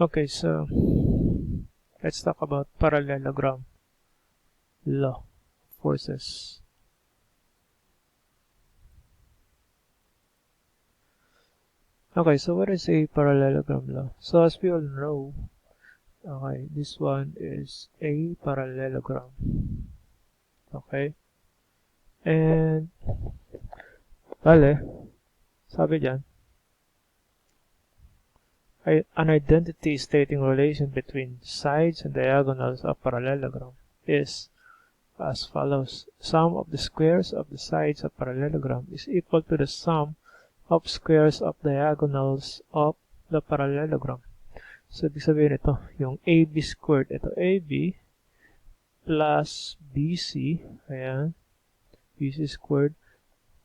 Okay, so let's talk about parallelogram law of forces. Okay, so what is a parallelogram law? So as we all know, okay, this one is a parallelogram. Okay? And, sabi dyan, an identity stating relation between sides and diagonals of parallelogram is as follows. Sum of the squares of the sides of parallelogram is equal to the sum of squares of diagonals of the parallelogram. So, ibig sabihin ito, yung AB squared, ito AB plus BC, ayan, BC squared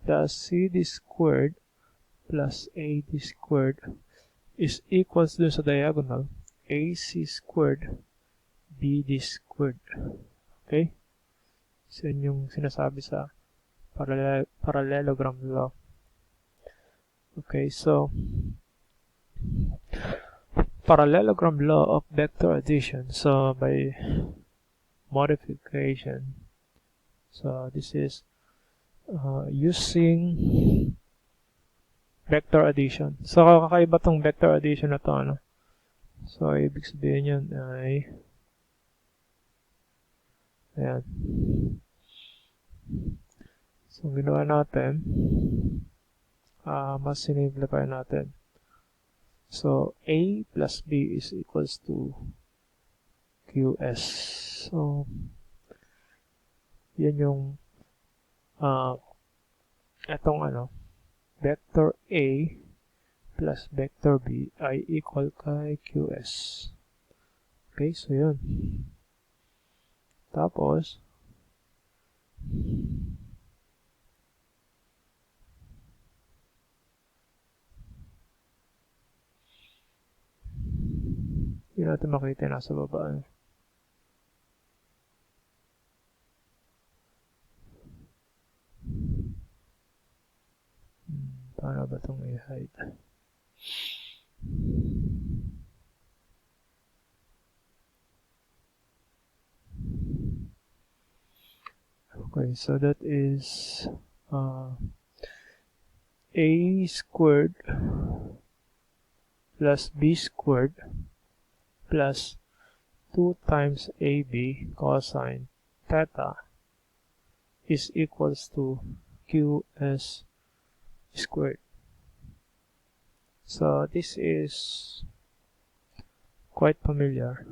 plus CD squared plus AD squared is equals dun sa diagonal, AC squared BD squared. Okay? So, yun yung sinasabi sa parallelogram law. Okay, so parallelogram law of vector addition. So by modification, so this is using vector addition. So kakaiba tong vector addition na to, ano? So ibig sabihin yan ay ayan. So ginawa natin, mas sinimplify natin. So, A plus B is equals to QS. So, yan yung etong vector A plus vector B ay equal kay QS. Okay, so yun. Tapos, yun natin makita nasa baba. Paano ba itong i-hide? Okay, so that is A squared plus B squared plus 2 times AB cosine theta is equals to QS squared. So this is quite familiar.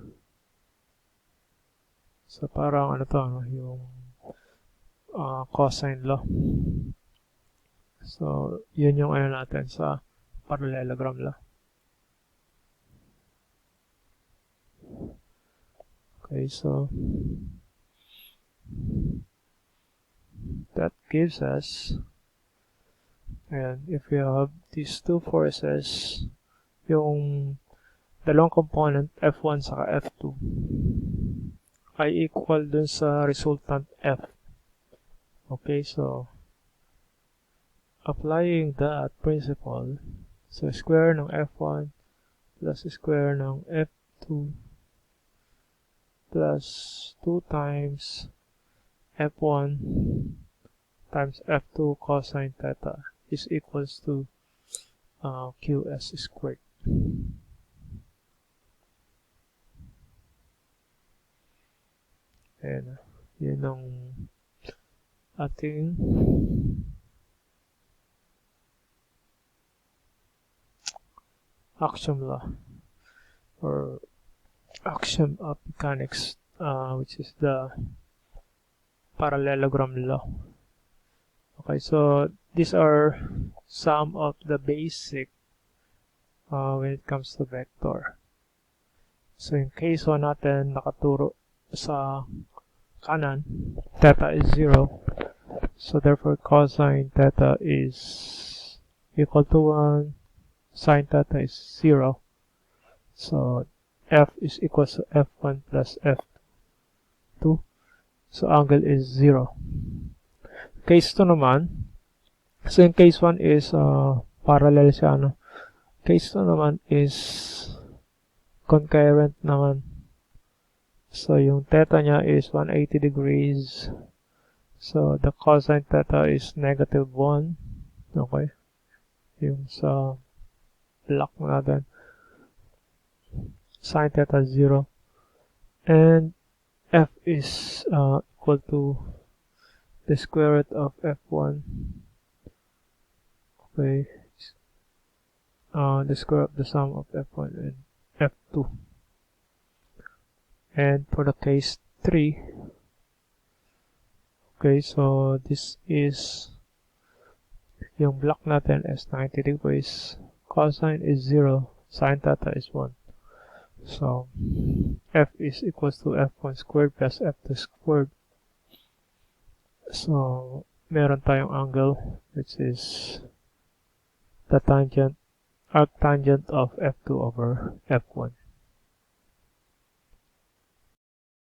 So parang ano to, yung cosine law. So yun yung natin sa parallelogram law. Okay, so that gives us, and if we have these two forces, yung dalawang component F1 saka F2 ay equal dun sa resultant F. Okay, so applying that principle, so square ng F1 plus square ng F2 plus 2 times F1 times F2 cosine theta is equals to QS squared. And yun ang ating axiom law or axiom of mechanics, which is the parallelogram law. Okay, so these are some of the basic when it comes to vector. So in case 1 natin nakaturo sa kanan, theta is 0. So therefore cosine theta is equal to 1, sine theta is 0. So F is equal to F1 plus F2. So angle is 0. Case 2 naman, so in case 1 is parallel siya, Case 2 naman is concurrent naman. So, yung theta niya is 180 degrees. So, the cosine theta is -1. Okay. Yung sa block natin. Sine theta is 0. And f is equal to the square root of f1. Okay. The square of the sum of f1 and f2. And for the case 3, okay, so this is yung block natin is 90 degrees. Cosine is 0. Sine theta is 1. So, f is equals to f1 squared plus f2 squared. So, meron tayong angle which is the tangent, arctangent of f2 over f1.